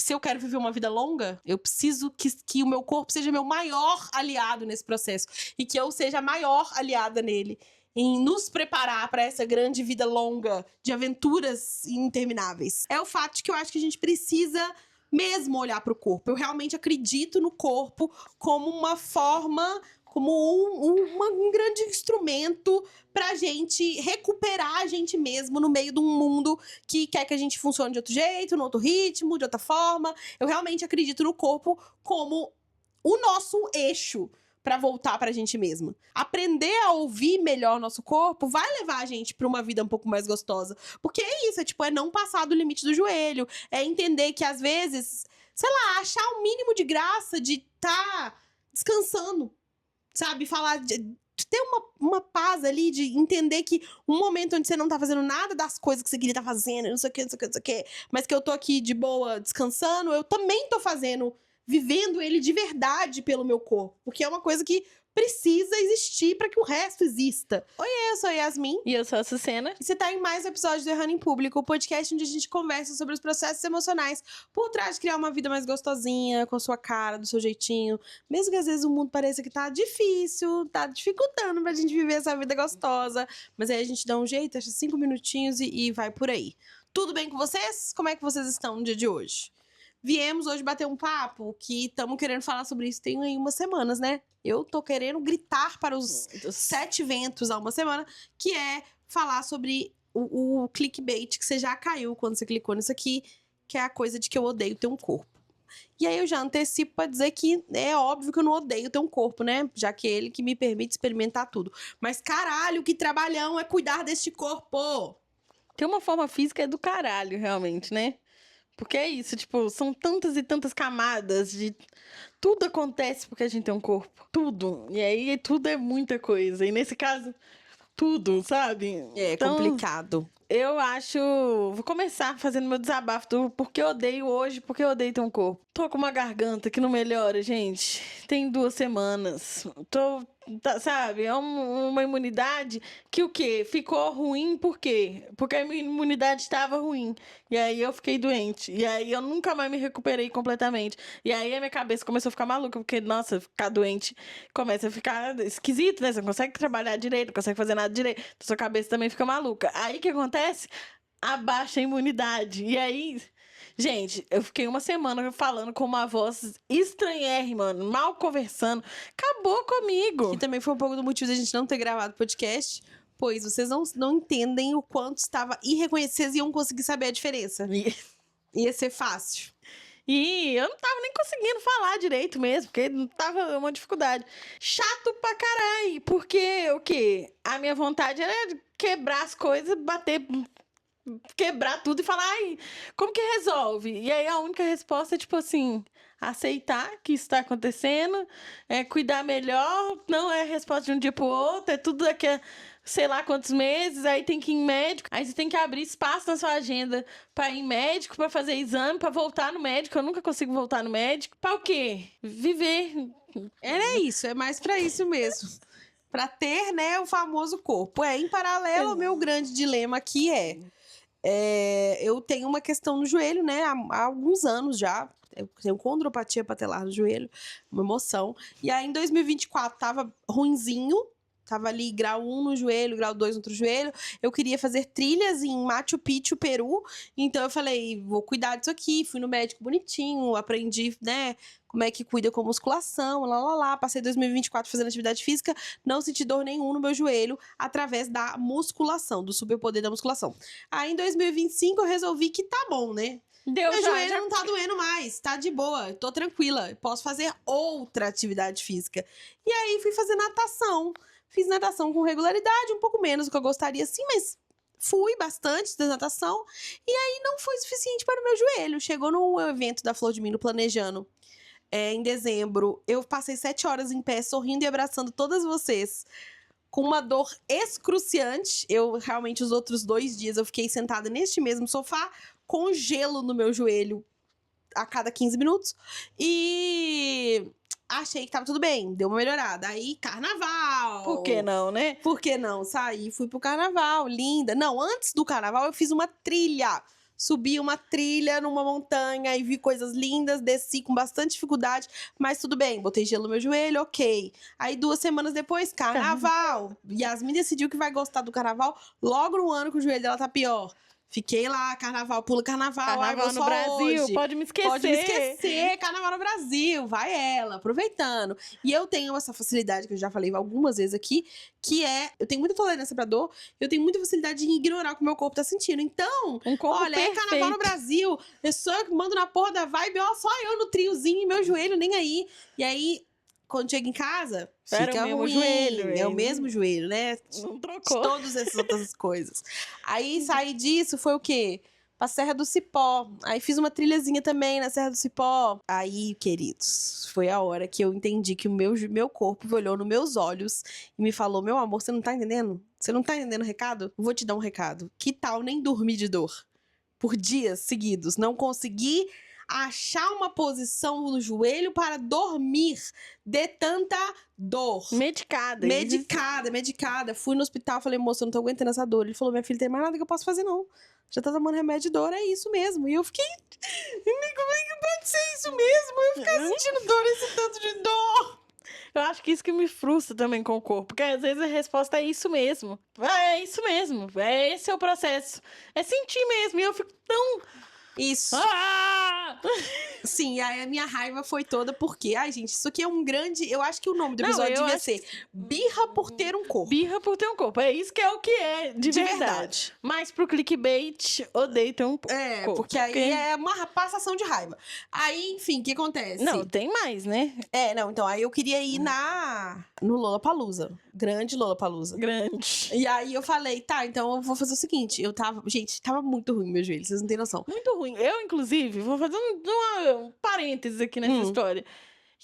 se eu quero viver uma vida longa, eu preciso que o meu corpo seja meu maior aliado nesse processo. E que eu seja a maior aliada nele. Em nos preparar para essa grande vida longa de aventuras intermináveis. É o fato de que eu acho que a gente precisa mesmo olhar para o corpo. Eu realmente acredito no corpo como uma forma, como um grande instrumento pra gente recuperar a gente mesmo no meio de um mundo que quer que a gente funcione de outro jeito, no outro ritmo, de outra forma. Eu realmente acredito no corpo como o nosso eixo pra voltar pra gente mesma. Aprender a ouvir melhor nosso corpo vai levar a gente pra uma vida um pouco mais gostosa. Porque é isso, é não passar do limite do joelho. É entender que às vezes, sei lá, achar o mínimo de graça de tá descansando. Sabe? Falar de ter uma paz ali, de entender que um momento onde você não tá fazendo nada das coisas que você queria estar fazendo, não sei o que, não sei o que, não sei o que, mas que eu tô aqui de boa, descansando, eu também tô fazendo, vivendo ele de verdade pelo meu corpo. Porque é uma coisa que precisa existir pra que o resto exista. Oi, eu sou a Yasmin. E eu sou a Sucena. E você tá em mais um episódio do Errando em Público, o podcast onde a gente conversa sobre os processos emocionais por trás de criar uma vida mais gostosinha, com a sua cara, do seu jeitinho. Mesmo que às vezes o mundo pareça que tá difícil, tá dificultando pra gente viver essa vida gostosa. Mas aí a gente dá um jeito, acha 5 minutinhos e vai por aí. Tudo bem com vocês? Como é que vocês estão no dia de hoje? Viemos hoje bater um papo que estamos querendo falar sobre isso tem aí umas semanas, né? Eu tô querendo gritar para os 7 ventos há uma semana, que é falar sobre o clickbait que você já caiu quando você clicou nisso aqui, que é a coisa de que eu odeio ter um corpo. E aí eu já antecipo pra dizer que é óbvio que eu não odeio ter um corpo, né? Já que é ele que me permite experimentar tudo. Mas caralho, que trabalhão é cuidar deste corpo! Ter uma forma física é do caralho, realmente, né? Porque é isso, tipo, são tantas e tantas camadas de... Tudo acontece porque a gente tem um corpo. Tudo. E aí, tudo é muita coisa. E nesse caso, tudo, sabe? É então, complicado. Eu acho... Vou começar fazendo meu desabafo do porque eu odeio hoje, porque eu odeio ter um corpo. Tô com uma garganta que não melhora, gente. Tem 2 semanas. Sabe? É uma imunidade que o quê? Ficou ruim por quê? Porque a minha imunidade estava ruim. E aí eu fiquei doente. E aí eu nunca mais me recuperei completamente. E aí a minha cabeça começou a ficar maluca, porque, nossa, ficar doente começa a ficar esquisito, né? Você não consegue trabalhar direito, não consegue fazer nada direito. Então sua cabeça também fica maluca. Aí o que acontece? Abaixa a imunidade. E aí... Gente, eu fiquei uma semana falando com uma voz estranhérrima, mal conversando. Acabou comigo. E também foi um pouco do motivo de a gente não ter gravado podcast, pois vocês não entendem o quanto estava irreconhecível. Vocês iam conseguir saber a diferença. Ia ser fácil. E eu não tava nem conseguindo falar direito mesmo, porque não tava uma dificuldade. Chato pra caralho, porque o quê? A minha vontade era quebrar as coisas, quebrar tudo e falar, ai, como que resolve? E aí a única resposta é tipo assim, aceitar que isso tá acontecendo, cuidar melhor, não é resposta de um dia pro outro, é tudo daqui a sei lá quantos meses, aí tem que ir em médico, aí você tem que abrir espaço na sua agenda pra ir em médico, pra fazer exame, pra voltar no médico, eu nunca consigo voltar no médico. Pra o quê? Viver. Era isso, é mais pra isso mesmo. Pra ter, né, o famoso corpo. Em paralelo, o meu grande dilema aqui eu tenho uma questão no joelho, né, há alguns anos já. Eu tenho condropatia patelar no joelho, uma emoção. E aí, em 2024, tava ruinzinho. Tava ali grau 1 no joelho, grau 2 no outro joelho. Eu queria fazer trilhas em Machu Picchu, Peru. Então eu falei, vou cuidar disso aqui. Fui no médico bonitinho, aprendi, né, como é que cuida com musculação, lá. Passei 2024 fazendo atividade física, não senti dor nenhum no meu joelho através da musculação, do superpoder da musculação. Aí em 2025 eu resolvi que tá bom, né? Meu joelho não tá doendo mais, tá de boa, tô tranquila. Posso fazer outra atividade física. E aí fui fazer natação. Fiz natação com regularidade, um pouco menos do que eu gostaria, sim, mas fui bastante da natação. E aí não foi suficiente para o meu joelho. Chegou no evento da Flor de Milho Planejando, em dezembro. Eu passei 7 horas em pé, sorrindo e abraçando todas vocês, com uma dor excruciante. Eu realmente, os outros 2 dias, eu fiquei sentada neste mesmo sofá, com gelo no meu joelho a cada 15 minutos. E... achei que tava tudo bem, deu uma melhorada. Aí, carnaval! Por que não, né? Por que não? Saí, fui pro carnaval, linda. Não, antes do carnaval eu fiz uma trilha subi uma trilha numa montanha e vi coisas lindas, desci com bastante dificuldade, mas tudo bem, botei gelo no meu joelho, ok. Aí 2 semanas depois, carnaval. Yasmin decidiu que vai gostar do carnaval logo no ano que o joelho dela tá pior. Fiquei lá, carnaval, pula carnaval. Carnaval vou no só Brasil, hoje. pode me esquecer. Pode me esquecer, carnaval no Brasil, vai ela, aproveitando. E eu tenho essa facilidade, que eu já falei algumas vezes aqui, que eu tenho muita tolerância pra dor, eu tenho muita facilidade em ignorar o que o meu corpo tá sentindo. Então, Um corpo olha, é carnaval no Brasil, eu sou eu que mando na porra da vibe, ó, só eu no triozinho e meu joelho nem aí. E aí, quando chega em casa, Era fica o mesmo ruim. joelho, É o hein? mesmo joelho, né? Não De trocou. todas essas outras coisas. Aí, sair disso foi o quê? Pra Serra do Cipó. Aí fiz uma trilhazinha também na Serra do Cipó. Aí, queridos, foi a hora que eu entendi que o meu corpo olhou nos meus olhos e me falou: meu amor, você não tá entendendo? Você não tá entendendo o recado? Vou te dar um recado. Que tal nem dormir de dor? Por dias seguidos. Não consegui achar uma posição no joelho para dormir de tanta dor. Medicada. Medicada. Fui no hospital, falei, moça, eu não tô aguentando essa dor. Ele falou, minha filha, tem mais nada que eu posso fazer, não. Já tá tomando remédio de dor, é isso mesmo. E eu fiquei, como é que pode ser isso mesmo? Eu ficar sentindo dor, esse tanto de dor. Eu acho que isso que me frustra também com o corpo. Porque às vezes a resposta é isso mesmo. É isso mesmo. Esse é o processo. É sentir mesmo. E eu fico tão... Isso. Ah! Sim, aí a minha raiva foi toda porque, ai, gente, isso aqui é um grande. Eu acho que o nome do Não, episódio eu devia acho ser Birra por ter um corpo. Birra por ter um corpo. É isso que é o que é, de verdade. Mas pro clickbait, odeio ter um corpo. Porque aí é uma passação de raiva. Aí, enfim, o que acontece? Não, tem mais, né? Então, aí eu queria ir no Lollapalooza. Grande Lollapalooza. Grande. E aí eu falei, tá, então eu vou fazer o seguinte. Gente, tava muito ruim meu joelho, vocês não têm noção. Muito ruim. Eu, inclusive, vou fazer um parênteses aqui nessa história.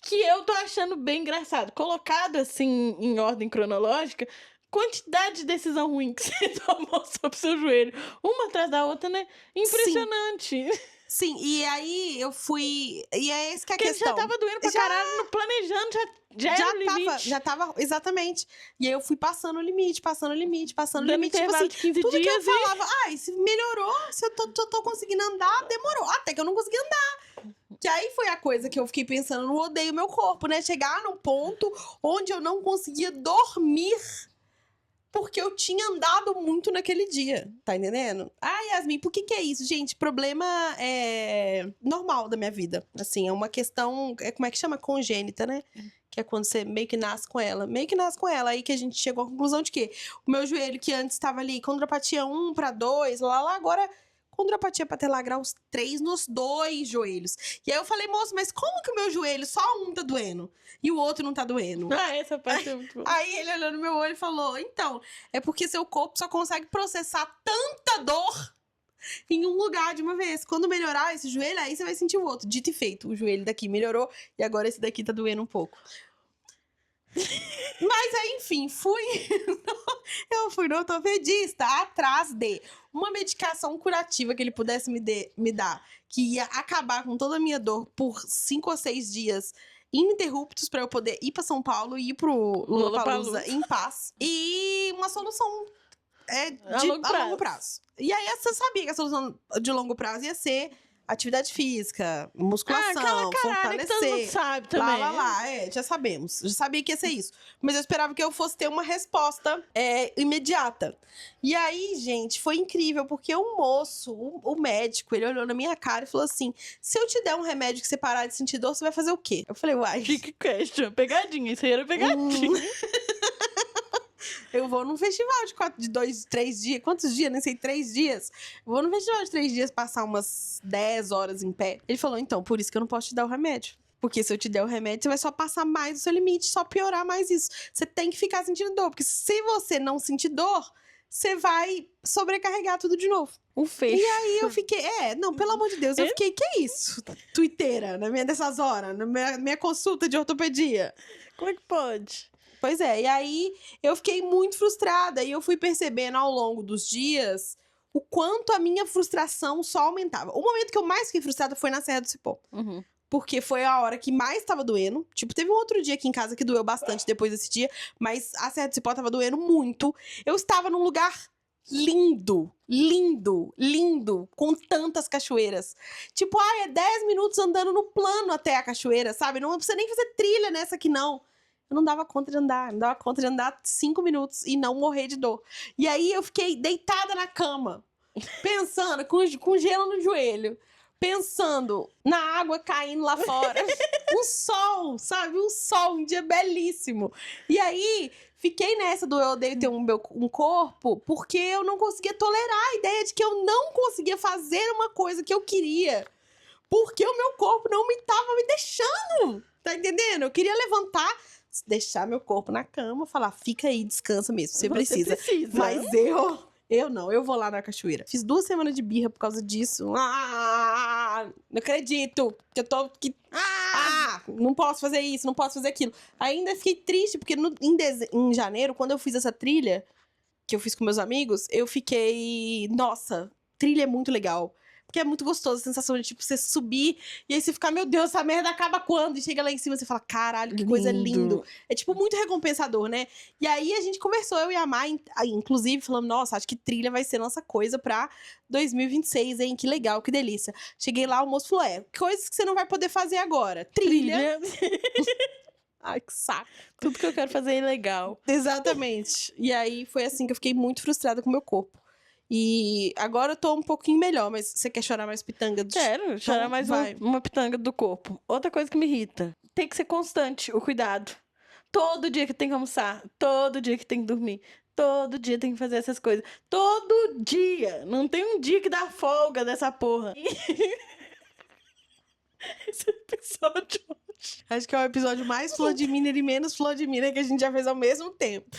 Que eu tô achando bem engraçado. Colocado assim, em ordem cronológica, quantidade de decisão ruim que você tomou sobre o seu joelho. Uma atrás da outra, né? Impressionante. Sim, e aí eu fui. E é esse que é a Porque questão. já tava doendo pra caralho, no planejando, já era o limite. Já tava, exatamente. E aí eu fui passando o limite, passando o limite, passando o Dando limite. Tipo intervalo assim, de 15 tudo que eu dias e- falava, se melhorou, se eu tô conseguindo andar, demorou. Até que eu não consegui andar. Que aí foi a coisa que eu fiquei pensando, não odeio meu corpo, né? Chegar num ponto onde eu não conseguia dormir porque eu tinha andado muito naquele dia, tá entendendo? Yasmin, por que é isso? Gente, problema normal da minha vida. Assim, é uma questão, como é que chama? Congênita, né? Que é quando você meio que nasce com ela. Meio que nasce com ela. Aí que a gente chegou à conclusão de que o meu joelho, que antes estava ali, condropatia 1 para 2, lá, agora condropatia patelar graus 3 nos 2 joelhos. E aí eu falei, moço, mas como que o meu joelho, só um tá doendo e o outro não tá doendo? Essa parte é muito boa. Aí ele olhou no meu olho e falou, então, é porque seu corpo só consegue processar tanta dor em um lugar de uma vez. Quando melhorar esse joelho, aí você vai sentir o outro. Dito e feito, o joelho daqui melhorou e agora esse daqui tá doendo um pouco. Mas aí, enfim, eu fui no ortopedista atrás de uma medicação curativa que ele pudesse me dar, que ia acabar com toda a minha dor por 5 ou 6 dias ininterruptos para eu poder ir para São Paulo e ir pro Lollapalooza em paz. E uma solução a longo prazo. E aí você sabia que a solução de longo prazo ia ser atividade física, musculação, fortalecer. Que todo mundo sabe também. Lá, já sabemos. Já sabia que ia ser isso. Mas eu esperava que eu fosse ter uma resposta imediata. E aí, gente, foi incrível, porque o moço, o médico, ele olhou na minha cara e falou assim, se eu te der um remédio que você parar de sentir dor, você vai fazer o quê? Eu falei, uai... Fique question, pegadinha, isso aí era pegadinha. Eu vou num festival de 2, 3 dias. Quantos dias? Nem sei, 3 dias. Eu vou num festival de 3 dias passar umas 10 horas em pé. Ele falou, então, por isso que eu não posso te dar o remédio. Porque se eu te der o remédio, você vai só passar mais o seu limite, só piorar mais isso. Você tem que ficar sentindo dor. Porque se você não sentir dor, você vai sobrecarregar tudo de novo. Um fecho. E aí eu fiquei, não, pelo amor de Deus, eu fiquei, que é isso? Tuiteira, nessas horas, na minha consulta de ortopedia. Como é que pode? Pois é, e aí eu fiquei muito frustrada e eu fui percebendo ao longo dos dias o quanto a minha frustração só aumentava. O momento que eu mais fiquei frustrada foi na Serra do Cipó. Uhum. Porque foi a hora que mais tava doendo. Tipo, teve um outro dia aqui em casa que doeu bastante depois desse dia, mas a Serra do Cipó tava doendo muito. Eu estava num lugar lindo, lindo, lindo, com tantas cachoeiras. Tipo, é 10 minutos andando no plano até a cachoeira, sabe? Não precisa nem fazer trilha nessa aqui, não. Eu não dava conta de andar, não dava conta de andar 5 minutos e não morrer de dor. E aí eu fiquei deitada na cama, pensando, com gelo no joelho, pensando na água caindo lá fora. Um sol, sabe? Um sol, um dia belíssimo. E aí, fiquei nessa do eu odeio ter um corpo, porque eu não conseguia tolerar a ideia de que eu não conseguia fazer uma coisa que eu queria. Porque o meu corpo não tava me deixando. Tá entendendo? Eu queria levantar, deixar meu corpo na cama, falar, fica aí, descansa mesmo, você precisa. Mas eu vou lá na cachoeira. Fiz 2 semanas de birra por causa disso. Não acredito que eu tô... não posso fazer isso, não posso fazer aquilo. Ainda fiquei triste, porque em janeiro, quando eu fiz essa trilha, que eu fiz com meus amigos, eu fiquei... Nossa, trilha é muito legal. Porque é muito gostoso a sensação de, tipo, você subir e aí você ficar, meu Deus, essa merda acaba quando? E chega lá em cima e você fala, caralho, que coisa lindo. É, tipo, muito recompensador, né? E aí a gente conversou, eu e a Mai, inclusive, falando, nossa, acho que trilha vai ser nossa coisa pra 2026, hein? Que legal, que delícia. Cheguei lá, o moço falou, coisas que você não vai poder fazer agora. Trilha. Ai, que saco. Tudo que eu quero fazer é ilegal. Exatamente. E aí foi assim que eu fiquei muito frustrada com o meu corpo. E agora eu tô um pouquinho melhor, mas você quer chorar mais pitanga? Quero chorar mais uma pitanga do corpo. Outra coisa que me irrita, tem que ser constante o cuidado. Todo dia que tem que almoçar, todo dia que tem que dormir, todo dia tem que fazer essas coisas. Todo dia! Não tem um dia que dá folga dessa porra. Esse episódio... Acho que é o episódio mais Flor de Miner e menos Flor de Miner que a gente já fez ao mesmo tempo.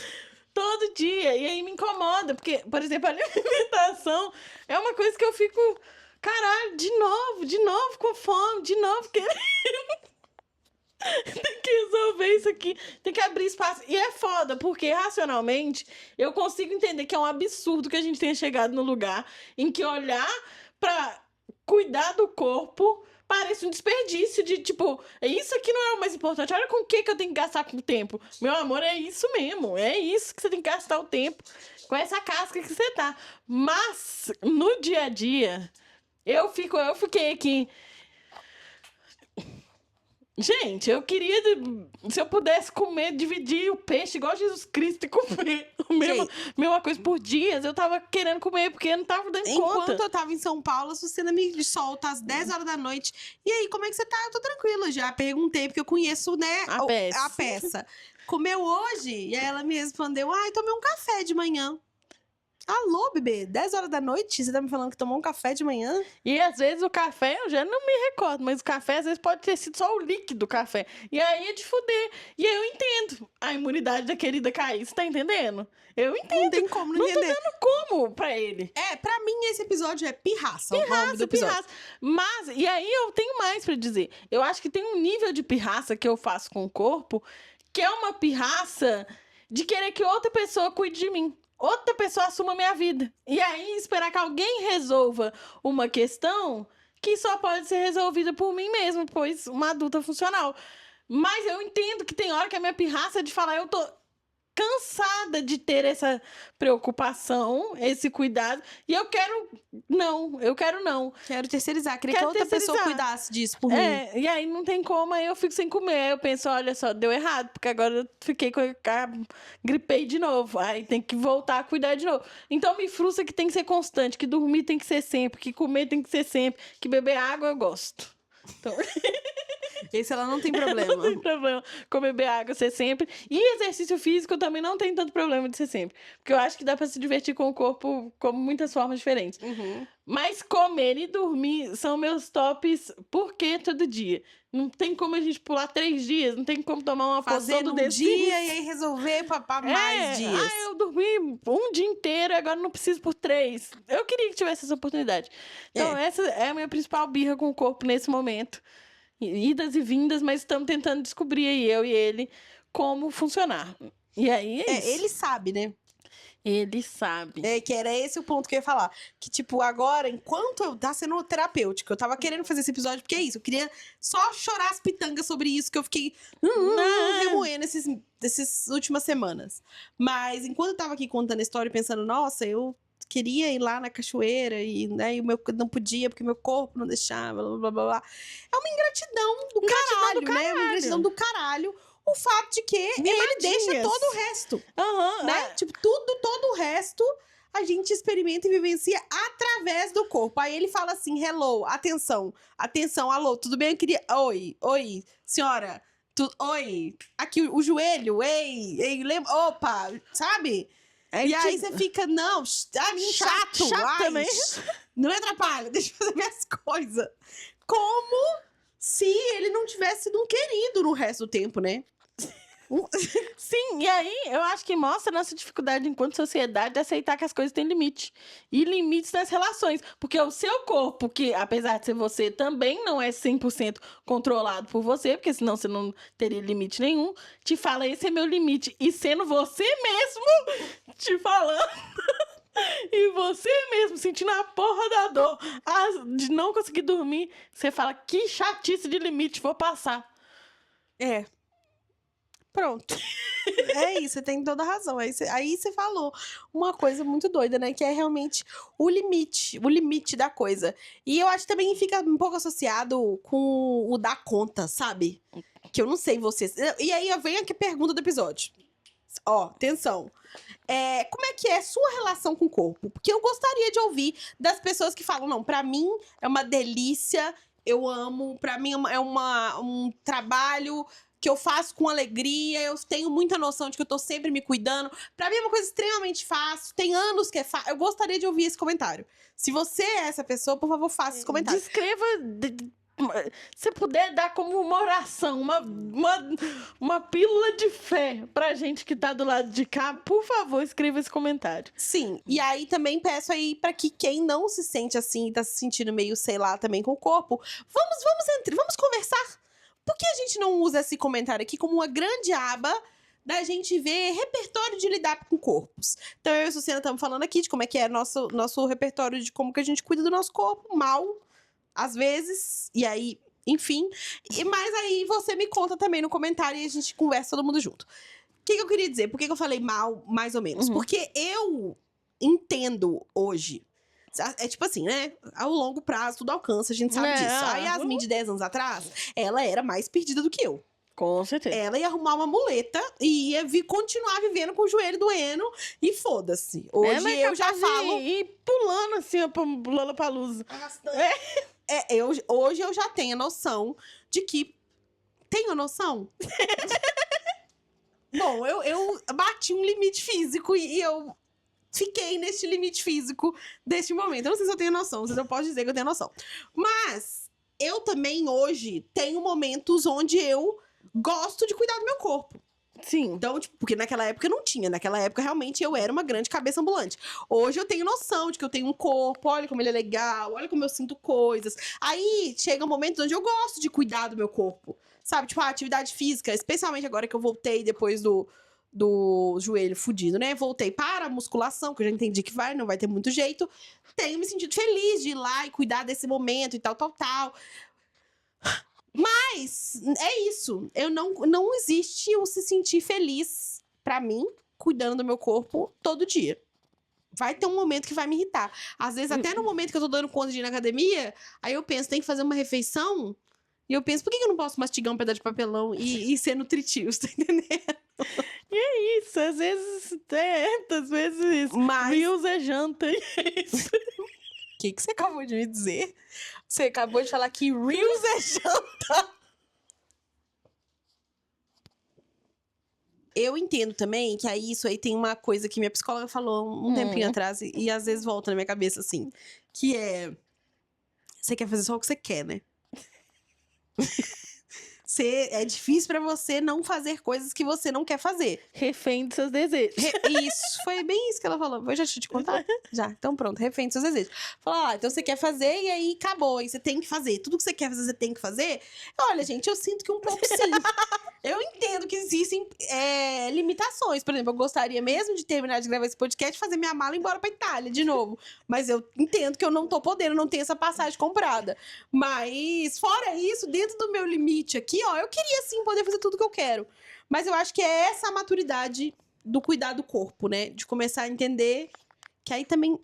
Todo dia. E aí me incomoda, porque, por exemplo, a alimentação é uma coisa que eu fico, caralho, de novo com fome, de novo querendo. Tem que resolver isso aqui, tem que abrir espaço. E é foda, porque racionalmente eu consigo entender que é um absurdo que a gente tenha chegado no lugar em que olhar pra cuidar do corpo parece um desperdício de, tipo, isso aqui não é o mais importante. Olha com o que eu tenho que gastar com o tempo. Meu amor, é isso mesmo. É isso que você tem que gastar o tempo. Com essa casca que você tá. Mas, no dia a dia, eu fiquei aqui... Gente, eu queria... Se eu pudesse comer, dividir o peixe igual Jesus Cristo e comer mesma coisa por dias, eu tava querendo comer, porque eu não tava dando conta. Enquanto eu tava em São Paulo, a Sucena me solta às 10 horas da noite. E aí, como é que você tá? Eu tô tranquila. Já perguntei, porque eu conheço, né, a peça. Comeu hoje? E aí ela me respondeu, tomei um café de manhã. Alô, bebê, 10 horas da noite? Você tá me falando que tomou um café de manhã? E às vezes o café, eu já não me recordo, mas o café às vezes pode ter sido só o líquido do café. E aí é de fuder. E aí eu entendo a imunidade da querida cair, você tá entendendo? Eu entendo. Não tem como não entender. Não tô dando como pra ele. Pra mim esse episódio é pirraça, o nome do episódio. Pirraça. Mas, e aí eu tenho mais pra dizer. Eu acho que tem um nível de pirraça que eu faço com o corpo, que é uma pirraça de querer que outra pessoa cuide de mim. Outra pessoa assuma a minha vida. E aí, esperar que alguém resolva uma questão que só pode ser resolvida por mim mesmo, pois uma adulta funcional. Mas eu entendo que tem hora que a minha pirraça é de falar, eu tô cansada de ter essa preocupação, esse cuidado, e eu quero não. Quero terceirizar, queria que outra pessoa cuidasse disso por mim. E aí não tem como, aí eu fico sem comer, aí eu penso, olha só, deu errado, porque agora eu fiquei gripei de novo, aí tem que voltar a cuidar de novo. Então me frustra que tem que ser constante, que dormir tem que ser sempre, que comer tem que ser sempre, que beber água eu gosto. Então... Esse ela não tem problema. Não tem problema com beber água ser sempre. E exercício físico também não tem tanto problema de ser sempre. Porque eu acho que dá pra se divertir com o corpo como muitas formas diferentes. Uhum. Mas comer e dormir são meus tops porque todo dia. Não tem como a gente pular 3 dias, não tem como tomar uma fazer poção do dia e aí resolver pra mais dias. Eu dormi um dia inteiro, agora não preciso por 3. Eu queria que tivesse essa oportunidade. Então essa é a minha principal birra com o corpo nesse momento. Idas e vindas, mas estamos tentando descobrir aí, eu e ele, como funcionar. E aí é isso. Ele sabe, né? Ele sabe. Que era esse o ponto que eu ia falar. Que, tipo, agora, enquanto tá sendo terapêutico, eu tava querendo fazer esse episódio, porque é isso, eu queria só chorar as pitangas sobre isso, que eu fiquei remoendo essas últimas semanas. Mas, enquanto eu tava aqui contando a história e pensando, nossa, eu queria ir lá na cachoeira e, né, e o meu não podia porque meu corpo não deixava, blá, blá, blá, blá. É uma ingratidão do caralho, né? Uma ingratidão do caralho. O fato de que ele deixa todo o resto, né? Tipo, todo o resto a gente experimenta e vivencia através do corpo. Aí ele fala assim, hello, atenção, alô, tudo bem? Eu queria... Oi, senhora, oi, aqui o joelho, ei, lembra... Opa, sabe? E aí você fica, não, chato também. Não me atrapalha, deixa eu fazer minhas coisas. Como se ele não tivesse sido um querido no resto do tempo, né? Sim, e aí eu acho que mostra a nossa dificuldade enquanto sociedade de aceitar que as coisas têm limite. E limites nas relações. Porque o seu corpo, que apesar de ser você, também não é 100% controlado por você, porque senão você não teria limite nenhum, te fala, esse é meu limite. E sendo você mesmo te falando... E você mesmo sentindo a porra da dor de não conseguir dormir, você fala, que chatice de limite, vou passar. Pronto. É isso, você tem toda a razão. Aí você falou uma coisa muito doida, né? Que é realmente o limite da coisa. E eu acho que também fica um pouco associado com o dar conta, sabe? Que eu não sei vocês. E aí vem aqui a pergunta do episódio. Ó, atenção. Como é que é a sua relação com o corpo? Porque eu gostaria de ouvir das pessoas que falam, não, pra mim é uma delícia, eu amo, pra mim é um trabalho que eu faço com alegria, eu tenho muita noção de que eu tô sempre me cuidando. Pra mim é uma coisa extremamente fácil, tem anos que é fácil. Eu gostaria de ouvir esse comentário. Se você é essa pessoa, por favor, faça esse comentário. Descreva... Se puder dar como uma oração, uma pílula de fé pra gente que tá do lado de cá, por favor, escreva esse comentário. Sim, e aí também peço aí pra que quem não se sente assim, tá se sentindo meio, sei lá, também com o corpo, vamos conversar. Por que a gente não usa esse comentário aqui como uma grande aba da gente ver repertório de lidar com corpos? Então eu e a Suciana estamos falando aqui de como é que é nosso repertório de como que a gente cuida do nosso corpo, mal, às vezes, e aí, enfim. Mas aí você me conta também no comentário e a gente conversa todo mundo junto. O que eu queria dizer? Por que eu falei mal, mais ou menos? Porque eu entendo hoje. É tipo assim, né? Ao longo prazo, tudo alcança, a gente sabe disso. A Yasmin, de 10 anos atrás, ela era mais perdida do que eu. Com certeza. Ela ia arrumar uma muleta e ia continuar vivendo com o joelho doendo e foda-se. Hoje eu já falo... E pulando assim, pulando pra luz. Hoje eu já tenho a noção de que... Tenho a noção? Bom, eu bati um limite físico e eu fiquei neste limite físico deste momento. Eu não sei se eu tenho noção, não sei se eu posso dizer que eu tenho noção. Mas eu também hoje tenho momentos onde eu gosto de cuidar do meu corpo. Sim. Então, tipo, porque naquela época não tinha. Naquela época, realmente, eu era uma grande cabeça ambulante. Hoje eu tenho noção de que eu tenho um corpo, olha como ele é legal, olha como eu sinto coisas. Aí, chega um momento onde eu gosto de cuidar do meu corpo. Sabe? Tipo, a atividade física, especialmente agora que eu voltei depois do joelho fudido, né? Voltei para a musculação, que eu já entendi que não vai ter muito jeito. Tenho me sentido feliz de ir lá e cuidar desse momento e tal. Mas é isso. Não existe o se sentir feliz pra mim cuidando do meu corpo todo dia. Vai ter um momento que vai me irritar. Às vezes, até no momento que eu tô dando conta de ir na academia, aí eu penso, tem que fazer uma refeição. E eu penso, por que eu não posso mastigar um pedaço de papelão e ser nutritivo? Você tá entendendo? E é isso. Às vezes, Mas... Reels é janta. E é isso. O que você acabou de me dizer? Você acabou de falar que Reels é janta. Eu entendo também que aí isso aí tem uma coisa que minha psicóloga falou um tempinho atrás e às vezes volta na minha cabeça assim, que é... Você quer fazer só o que você quer, né? É difícil pra você não fazer coisas que você não quer fazer. Refém dos seus desejos. Isso, foi bem isso que ela falou. Eu já deixa eu te contar? Já, então pronto, refém dos seus desejos. Falou, então você quer fazer e aí acabou, e você tem que fazer. Tudo que você quer fazer, você tem que fazer. Olha, gente, eu sinto que um pouco sim. Eu entendo que existem limitações. Por exemplo, eu gostaria mesmo de terminar de gravar esse podcast e fazer minha mala e ir embora pra Itália de novo. Mas eu entendo que eu não tô podendo, não tenho essa passagem comprada. Mas, fora isso, dentro do meu limite aqui, ó, eu queria sim poder fazer tudo que eu quero. Mas eu acho que é essa a maturidade do cuidar do corpo, né? De começar a entender que aí também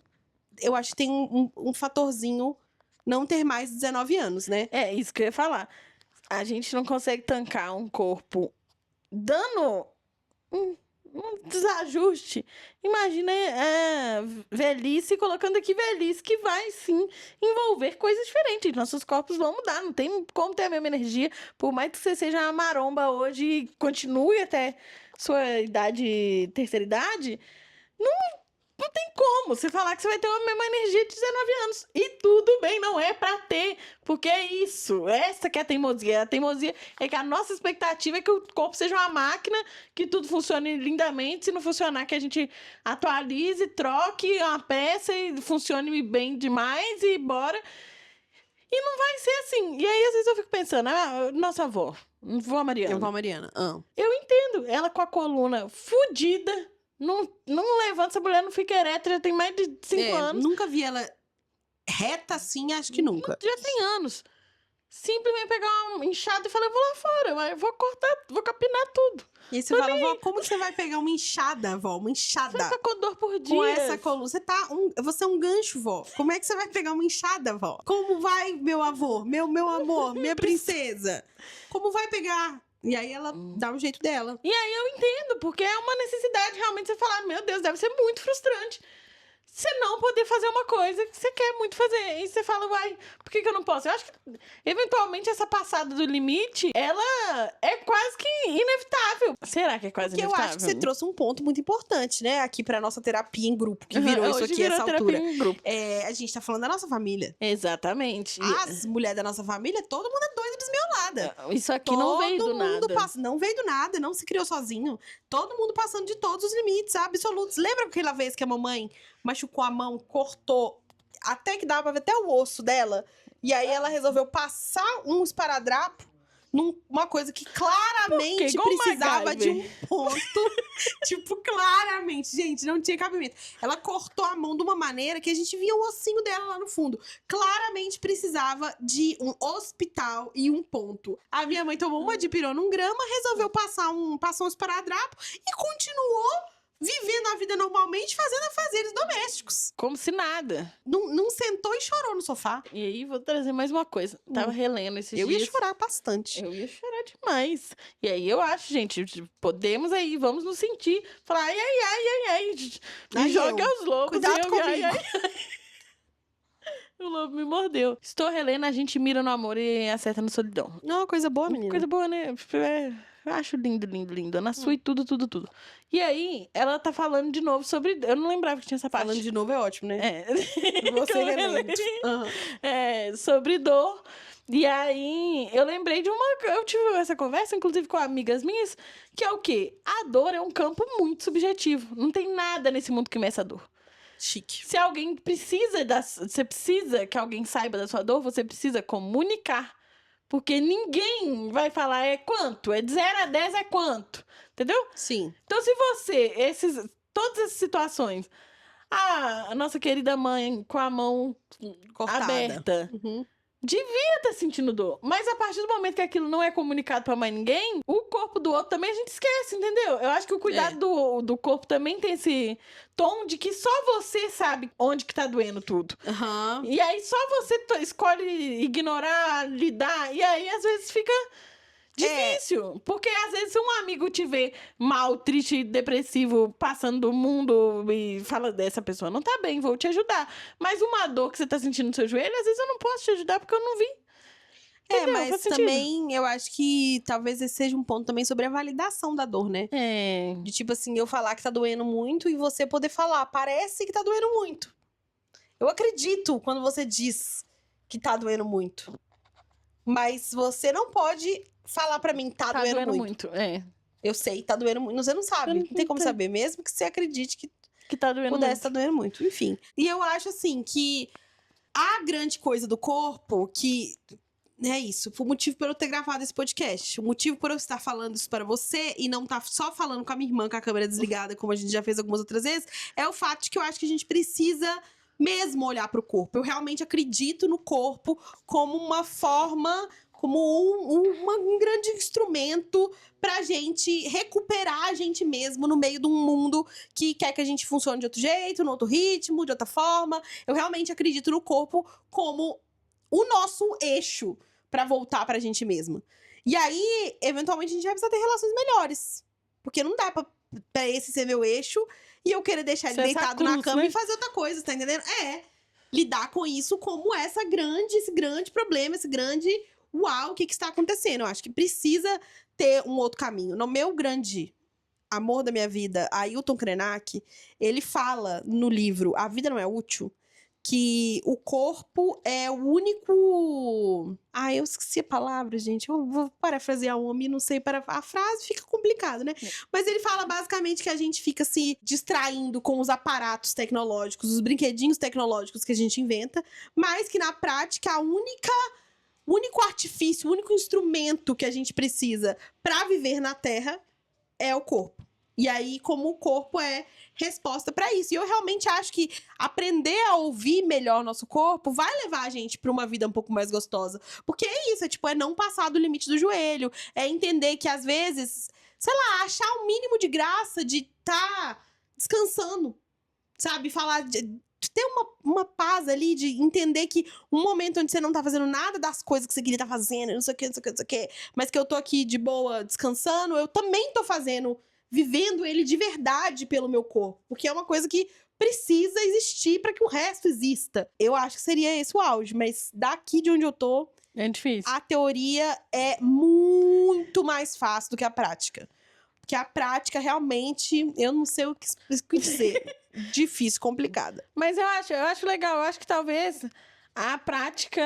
eu acho que tem um fatorzinho não ter mais 19 anos, né? É, isso que eu ia falar. A gente não consegue tancar um corpo dando um desajuste. Imagina velhice, colocando aqui velhice, que vai sim envolver coisas diferentes. Nossos corpos vão mudar, não tem como ter a mesma energia. Por mais que você seja uma maromba hoje e continue até sua idade, terceira idade, não tem como você falar que você vai ter a mesma energia de 19 anos. E tudo bem, não é pra ter. Porque é isso. Essa que é a teimosia. A teimosia é que a nossa expectativa é que o corpo seja uma máquina, que tudo funcione lindamente. Se não funcionar, que a gente atualize, troque uma peça e funcione bem demais e bora. E não vai ser assim. E aí, às vezes, eu fico pensando, nossa avó, vó Mariana. Vó Mariana. Eu entendo. Ela com a coluna fodida. Não levanta, essa mulher não fica erétil, já tem mais de 5 anos. Nunca vi ela reta assim, acho que nunca. Já tem anos. Simplesmente pegar uma enxada e falar, eu vou lá fora, mas eu vou cortar, vou capinar tudo. E aí você fala, vó, como que você vai pegar uma enxada, vó? Uma enxada. Você tá com dor por dia. Com essa coluna. Você é um gancho, vó. Como é que você vai pegar uma enxada, vó? Como vai, meu avô? Meu amor, minha princesa? Como vai pegar? E aí ela dá um jeito dela. E aí eu entendo, porque é uma necessidade realmente você falar, meu Deus, deve ser muito frustrante. Você não poder fazer uma coisa que você quer muito fazer. E você fala, uai, por que eu não posso? Eu acho que, eventualmente, essa passada do limite, ela é quase que inevitável. Será que é quase inevitável? Eu acho que você trouxe um ponto muito importante, né? Aqui pra nossa terapia em grupo, que virou isso Hoje aqui virou essa terapia altura. em grupo. A gente tá falando da nossa família. Exatamente. As mulheres da nossa família, todo mundo é doido desmiolada. Isso aqui não veio do nada. Não veio do nada, não se criou sozinho. Todo mundo passando de todos os limites absolutos. Lembra aquela vez que a mamãe machucou a mão, cortou, até que dava pra ver até o osso dela? E aí ela resolveu passar um esparadrapo numa coisa que claramente precisava de um ponto. Tipo, claramente, gente, não tinha cabimento. Ela cortou a mão de uma maneira que a gente via o ossinho dela lá no fundo. Claramente precisava de um hospital e um ponto. A minha mãe tomou uma dipirona 1 grama, resolveu passar um esparadrapo e continuou vivendo a vida normalmente, fazendo afazeres domésticos. Como se nada. Não sentou e chorou no sofá. E aí, vou trazer mais uma coisa. Tava relendo esses Eu dias. ia chorar bastante. Eu ia chorar demais. E aí, eu acho, gente, podemos aí, vamos nos sentir. Falar, ai. Me jogue aos lobos. Cuidado comigo. Ai. O lobo me mordeu. Estou relendo, a gente mira no amor e acerta na solidão. Não, coisa boa, menina. Coisa boa, né? Eu acho lindo. Ana Sue, tudo. E aí, ela tá falando de novo sobre... Eu não lembrava que tinha essa parte. Falando de novo é ótimo, né? É. Você relendo. Sobre dor. E aí, eu lembrei de eu tive essa conversa, inclusive com amigas minhas, que é o quê? A dor é um campo muito subjetivo. Não tem nada nesse mundo que meça a dor. Chique. Se alguém você precisa que alguém saiba da sua dor, você precisa comunicar. Porque ninguém vai falar quanto, de 0 a 10 é quanto, entendeu? Sim. Então, se você, todas essas situações, a nossa querida mãe com a mão Cortada. aberta, devia estar sentindo dor. Mas a partir do momento que aquilo não é comunicado pra mais ninguém, o corpo do outro também a gente esquece, entendeu? Eu acho que o cuidado do corpo também tem esse tom de que só você sabe onde que tá doendo tudo. E aí só você escolhe ignorar, lidar, e aí às vezes fica difícil. Porque às vezes se um amigo te vê mal, triste, depressivo, passando do mundo e fala, dessa pessoa não tá bem, vou te ajudar. Mas uma dor que você tá sentindo no seu joelho, às vezes eu não posso te ajudar porque eu não vi. Entendeu? Mas também eu acho que talvez esse seja um ponto também sobre a validação da dor, né? De tipo assim, eu falar que tá doendo muito e você poder falar, parece que tá doendo muito. Eu acredito quando você diz que tá doendo muito. Mas você não pode falar pra mim, tá doendo muito. Eu sei, tá doendo muito. Você não sabe, não tem como saber. Mesmo que você acredite que tá doendo pudesse muito. tá doendo muito. Enfim. E eu acho assim que a grande coisa do corpo que... É isso, foi o motivo por eu ter gravado esse podcast. O motivo por eu estar falando isso para você e não estar só falando com a minha irmã com a câmera desligada, como a gente já fez algumas outras vezes, é o fato de que eu acho que a gente precisa mesmo olhar para o corpo. Eu realmente acredito no corpo como uma forma como um grande instrumento pra gente recuperar a gente mesmo no meio de um mundo que quer que a gente funcione de outro jeito, no outro ritmo, de outra forma. Eu realmente acredito no corpo como o nosso eixo pra voltar pra gente mesma. E aí, eventualmente, a gente vai precisar ter relações melhores. Porque não dá pra esse ser meu eixo e eu querer deixar ele Essa deitado na cruz, cama né? e fazer outra coisa, tá entendendo? Lidar com isso como esse grande problema, esse grande uau, o que está acontecendo? Eu acho que precisa ter um outro caminho. No meu grande amor da minha vida, Ailton Krenak, ele fala no livro A Vida Não É Útil, que o corpo é o único... eu esqueci a palavra, gente. Eu vou parafrasear o homem, não sei. A frase fica complicado, né? Mas ele fala basicamente que a gente fica se distraindo com os aparatos tecnológicos, os brinquedinhos tecnológicos que a gente inventa, mas que na prática o único artifício, o único instrumento que a gente precisa para viver na Terra é o corpo. E aí, como o corpo é resposta para isso. E eu realmente acho que aprender a ouvir melhor nosso corpo vai levar a gente para uma vida um pouco mais gostosa. Porque é isso, é não passar do limite do joelho, é entender que às vezes, sei lá, achar o mínimo de graça de estar descansando, sabe? Falar de ter uma paz ali, de entender que um momento onde você não tá fazendo nada das coisas que você queria estar fazendo, não sei o que, não sei o que, não sei o que, mas que eu tô aqui de boa, descansando, eu também tô fazendo, vivendo ele de verdade pelo meu corpo. Porque é uma coisa que precisa existir para que o resto exista. Eu acho que seria esse o auge, mas daqui de onde eu tô, É difícil. a teoria é muito mais fácil do que a prática. Porque a prática, realmente, eu não sei o que dizer. Difícil, complicada. Mas eu acho legal, eu acho que talvez a prática,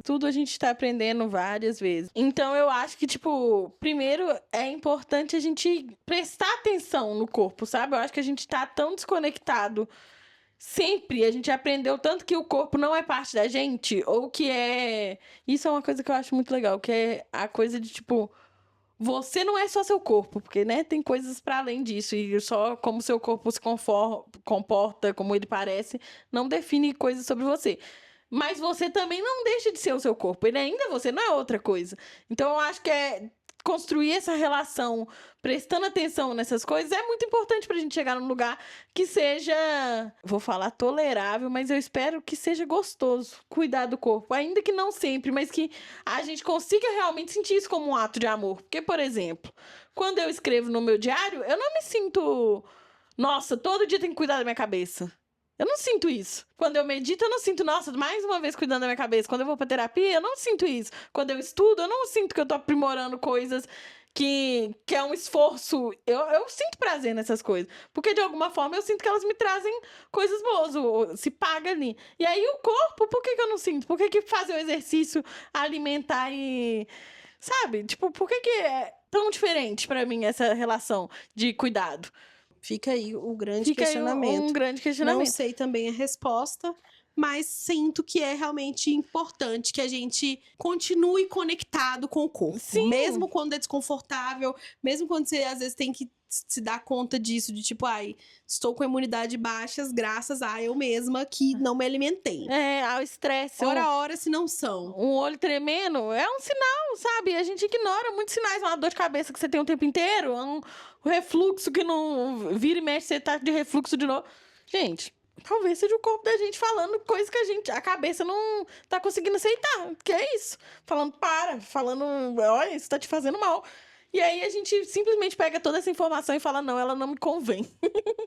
tudo a gente tá aprendendo várias vezes. Então eu acho que, tipo, primeiro é importante a gente prestar atenção no corpo, sabe? Eu acho que a gente tá tão desconectado. Sempre a gente aprendeu tanto que o corpo não é parte da gente, ou que é. Isso é uma coisa que eu acho muito legal, que é a coisa de, tipo, você não é só seu corpo, porque, né, tem coisas para além disso, e só como seu corpo se comporta, como ele parece, não define coisas sobre você. Mas você também não deixa de ser o seu corpo, ele ainda é você, não é outra coisa. Então eu acho que construir essa relação, prestando atenção nessas coisas, é muito importante pra gente chegar num lugar que seja, vou falar tolerável, mas eu espero que seja gostoso cuidar do corpo, ainda que não sempre, mas que a gente consiga realmente sentir isso como um ato de amor. Porque, por exemplo, quando eu escrevo no meu diário, eu não me sinto, nossa, todo dia tem que cuidar da minha cabeça. Eu não sinto isso. Quando eu medito, eu não sinto, nossa, mais uma vez cuidando da minha cabeça. Quando eu vou pra terapia, eu não sinto isso. Quando eu estudo, eu não sinto que eu tô aprimorando coisas que é um esforço. Eu sinto prazer nessas coisas. Porque, de alguma forma, eu sinto que elas me trazem coisas boas. Se paga ali. E aí, o corpo, por que eu não sinto? Por que fazer o exercício, alimentar e... Sabe? Tipo, por que é tão diferente pra mim essa relação de cuidado? Fica aí o grande Fica aí questionamento. um grande questionamento. Não sei também a resposta, mas sinto que é realmente importante que a gente continue conectado com o corpo. Sim. Mesmo quando é desconfortável, mesmo quando você às vezes tem que se dar conta disso, de tipo, estou com imunidade baixas graças a eu mesma que não me alimentei. Ao estresse. Ora, se não são. Um olho tremendo é um sinal, sabe? A gente ignora muitos sinais. Uma dor de cabeça que você tem o tempo inteiro, um refluxo que não vira e mexe, você tá de refluxo de novo. Gente, talvez seja o corpo da gente falando coisas que a cabeça não tá conseguindo aceitar. Que é isso? Falando, olha, isso tá te fazendo mal. E aí a gente simplesmente pega toda essa informação e fala, não, ela não me convém.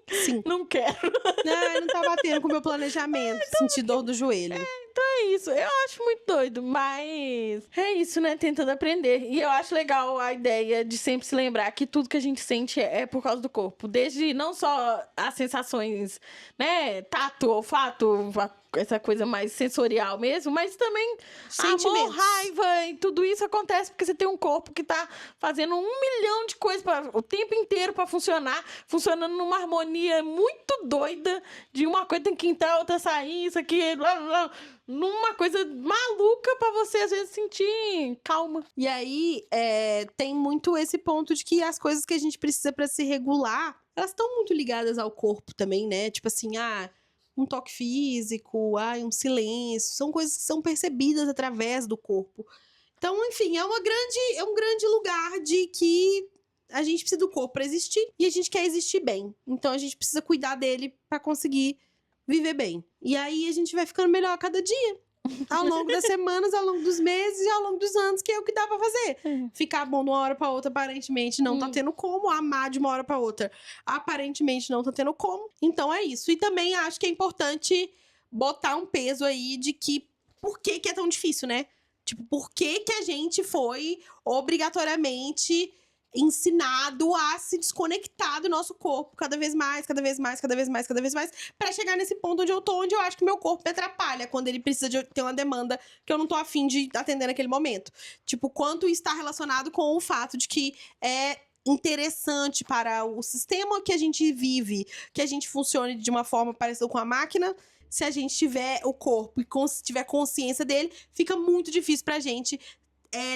Sim. Não quero. Não tá batendo com o meu planejamento. Sentir dor do joelho. Então é isso. Eu acho muito doido, mas é isso, né? Tentando aprender. E eu acho legal a ideia de sempre se lembrar que tudo que a gente sente é por causa do corpo. Desde não só as sensações, né? Tato, olfato, essa coisa mais sensorial mesmo, mas também amor, raiva e tudo isso acontece porque você tem um corpo que tá fazendo 1 milhão de coisas o tempo inteiro pra funcionar, funcionando numa harmonia muito doida, de uma coisa tem que entrar, outra sair, isso aqui, blá, blá, numa coisa maluca pra você às vezes sentir calma. E aí tem muito esse ponto de que as coisas que a gente precisa pra se regular, elas estão muito ligadas ao corpo também, né? Tipo assim, um toque físico, um silêncio, são coisas que são percebidas através do corpo. Então, enfim, é um grande lugar de que a gente precisa do corpo pra existir e a gente quer existir bem. Então, a gente precisa cuidar dele pra conseguir viver bem. E aí, a gente vai ficando melhor a cada dia. Ao longo das semanas, ao longo dos meses e ao longo dos anos, que é o que dá pra fazer. Ficar bom de uma hora pra outra, aparentemente não tá tendo como. Amar de uma hora pra outra, aparentemente não tá tendo como. Então é isso. E também acho que é importante botar um peso aí de que por que é tão difícil, né? Tipo, por que a gente foi obrigatoriamente ensinado a se desconectar do nosso corpo cada vez mais, cada vez mais, cada vez mais, cada vez mais, pra chegar nesse ponto onde eu tô, onde eu acho que meu corpo me atrapalha quando ele precisa de ter uma demanda que eu não tô afim de atender naquele momento. Tipo, quanto está relacionado com o fato de que é interessante para o sistema que a gente vive, que a gente funcione de uma forma parecida com a máquina. Se a gente tiver o corpo e tiver consciência dele, fica muito difícil pra gente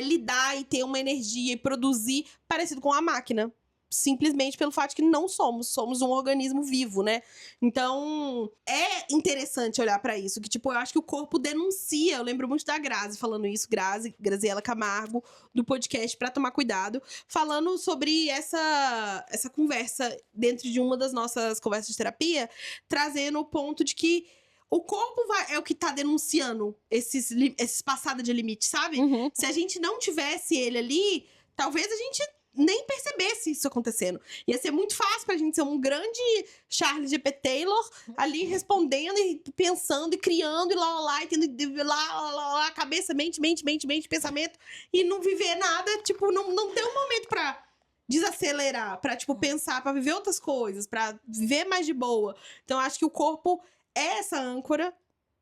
lidar e ter uma energia e produzir parecido com a máquina. Simplesmente pelo fato de que não somos um organismo vivo, né? Então, é interessante olhar pra isso. Que, tipo, eu acho que o corpo denuncia. Eu lembro muito da Grazi falando isso. Graziela Camargo, do podcast Pra Tomar Cuidado. Falando sobre essa conversa dentro de uma das nossas conversas de terapia. Trazendo o ponto de que o corpo é o que tá denunciando esses passadas de limite, sabe? Se a gente não tivesse ele ali, talvez a gente nem percebesse isso acontecendo. Ia ser muito fácil pra gente ser um grande Charles G.P. Taylor ali respondendo e pensando e criando e lá, e tendo lá, cabeça, mente, pensamento, e não viver nada, tipo, não ter um momento pra desacelerar, pra, tipo, pensar, pra viver outras coisas, pra viver mais de boa. Então, acho que o corpo é essa âncora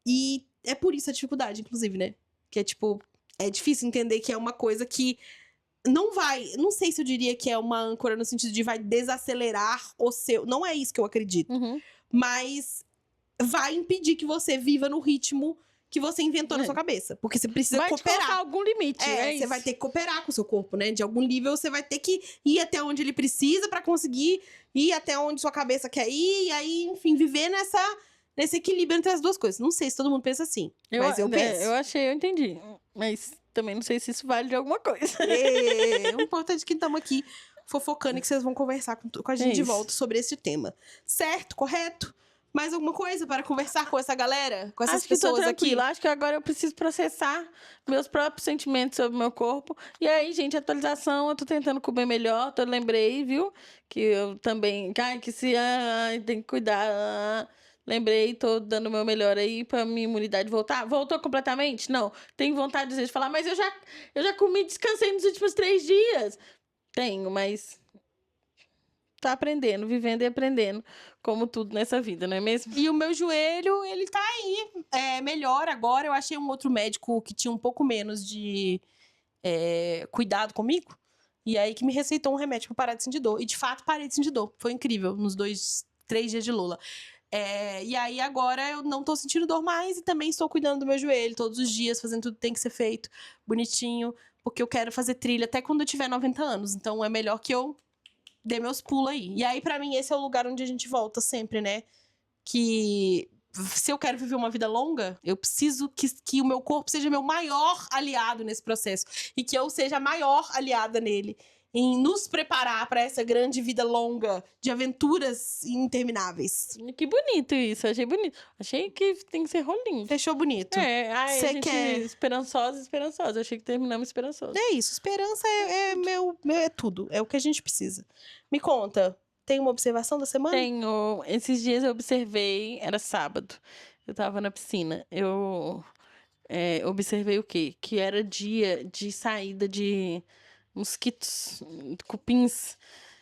e é por isso a dificuldade, inclusive, né? Que é, tipo, é difícil entender que é uma coisa que não sei se eu diria que é uma âncora no sentido de vai desacelerar o seu, não é isso que eu acredito, mas vai impedir que você viva no ritmo que você inventou na sua cabeça, porque você precisa vai cooperar. Vai te colocar algum limite, você vai ter que cooperar com o seu corpo, né? De algum nível você vai ter que ir até onde ele precisa pra conseguir ir até onde sua cabeça quer ir, e aí, enfim, viver nesse equilíbrio entre as duas coisas. Não sei se todo mundo pensa assim, mas eu penso. Eu entendi. Mas também não sei se isso vale de alguma coisa. O importante é que estamos aqui fofocando e que vocês vão conversar com a gente de volta sobre esse tema. Certo? Correto? Mais alguma coisa para conversar com essa galera? Com essas pessoas aqui? Acho que agora eu preciso processar meus próprios sentimentos sobre o meu corpo. E aí, gente, atualização, eu tô tentando comer melhor. Eu lembrei, viu? Que eu também... que se... tem que cuidar... Lembrei, tô dando o meu melhor aí pra minha imunidade voltar. Voltou completamente? Não. Tenho vontade, às vezes, de falar, mas eu já comi e descansei nos últimos 3 dias. Tenho, mas... tá aprendendo, vivendo e aprendendo, como tudo nessa vida, não é mesmo? E o meu joelho, ele tá aí, melhor agora. Eu achei um outro médico que tinha um pouco menos de cuidado comigo. E aí que me receitou um remédio pra parar de sentir dor. E de fato, parei de sentir dor. Foi incrível, nos 3 dias de Lula. E aí agora eu não tô sentindo dor mais e também estou cuidando do meu joelho todos os dias, fazendo tudo que tem que ser feito, bonitinho, porque eu quero fazer trilha até quando eu tiver 90 anos. Então é melhor que eu dê meus pulos aí. E aí, pra mim, esse é o lugar onde a gente volta sempre, né? Que se eu quero viver uma vida longa, eu preciso que o meu corpo seja meu maior aliado nesse processo. E que eu seja a maior aliada nele. Em nos preparar para essa grande vida longa de aventuras intermináveis. Que bonito isso, achei bonito. Achei que tem que ser rolinho. Fechou bonito. A gente quer... esperançosa. Achei que terminamos esperançosa. É isso, esperança é tudo. É o que a gente precisa. Me conta, tem uma observação da semana? Tenho. Esses dias eu observei, era sábado, eu tava na piscina. Eu observei o quê? Que era dia de saída de mosquitos, cupins.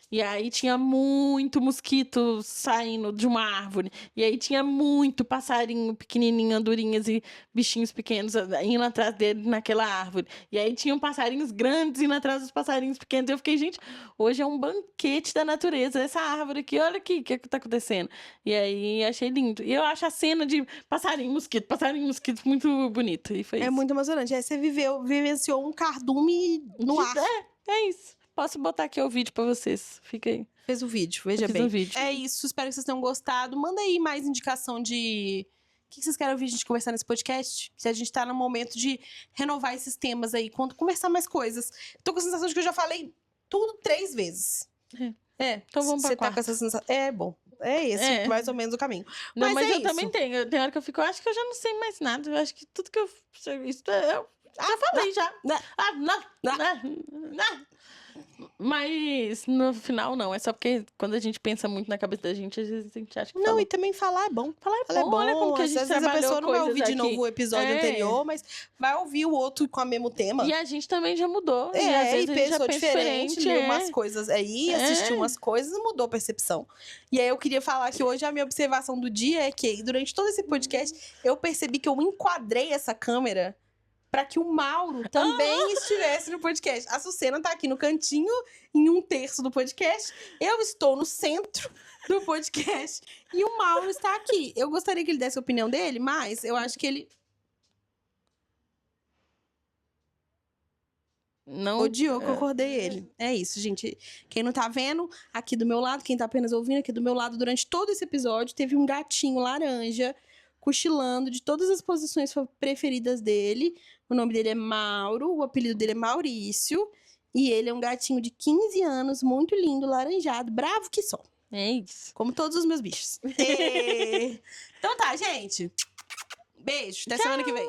E aí tinha muito mosquito saindo de uma árvore. E aí tinha muito passarinho pequenininho, andorinhas e bichinhos pequenos indo atrás dele naquela árvore. E aí tinham passarinhos grandes indo atrás dos passarinhos pequenos. E eu fiquei, gente, hoje é um banquete da natureza. Essa árvore aqui, olha aqui o que tá acontecendo. E aí achei lindo. E eu acho a cena de passarinho, mosquito muito bonita. E foi isso. É muito emocionante. Aí você vivenciou um cardume no ar. É isso. Posso botar aqui o vídeo pra vocês. Fica aí. Fez o vídeo, veja bem. Um vídeo. É isso, espero que vocês tenham gostado. Manda aí mais indicação de O que vocês querem ouvir a gente conversar nesse podcast? Se a gente tá no momento de renovar esses temas aí, conversar mais coisas. Tô com a sensação de que eu já falei tudo 3 vezes. Então vamos pra Você tá com quarta. essa sensação. É bom. É esse mais ou menos o caminho. Não, mas é eu também tenho. Tem hora que eu fico, eu acho que eu já não sei mais nada. Eu acho que tudo que eu já falei já. Não. Não. Mas no final não. É só porque quando a gente pensa muito na cabeça da gente, às vezes a gente acha que Não, e também falar é bom. falar Falar é bom. olha como que a gente Às vezes a pessoa não vai ouvir de aqui. novo o episódio anterior, mas vai ouvir o outro com o mesmo tema. E a gente também já mudou. E às E vezes a gente já pensou pensa diferente, leu umas coisas aí, assistiu umas coisas e mudou a percepção. E aí eu queria falar que hoje a minha observação do dia é que durante todo esse podcast eu percebi que eu enquadrei essa câmera para que o Mauro também estivesse no podcast. A Sucena tá aqui no cantinho, em 1/3 do podcast. Eu estou no centro do podcast e o Mauro está aqui. Eu gostaria que ele desse a opinião dele, mas eu acho que ele não odiou que eu acordei ele. É isso, gente. Quem não tá vendo, aqui do meu lado, quem tá apenas ouvindo, aqui do meu lado, durante todo esse episódio, teve um gatinho laranja cochilando de todas as posições preferidas dele. O nome dele é Mauro, o apelido dele é Maurício. E ele é um gatinho de 15 anos, muito lindo, laranjado, bravo que só. É isso. Como todos os meus bichos. Então tá, gente. Beijo. Até semana que vem.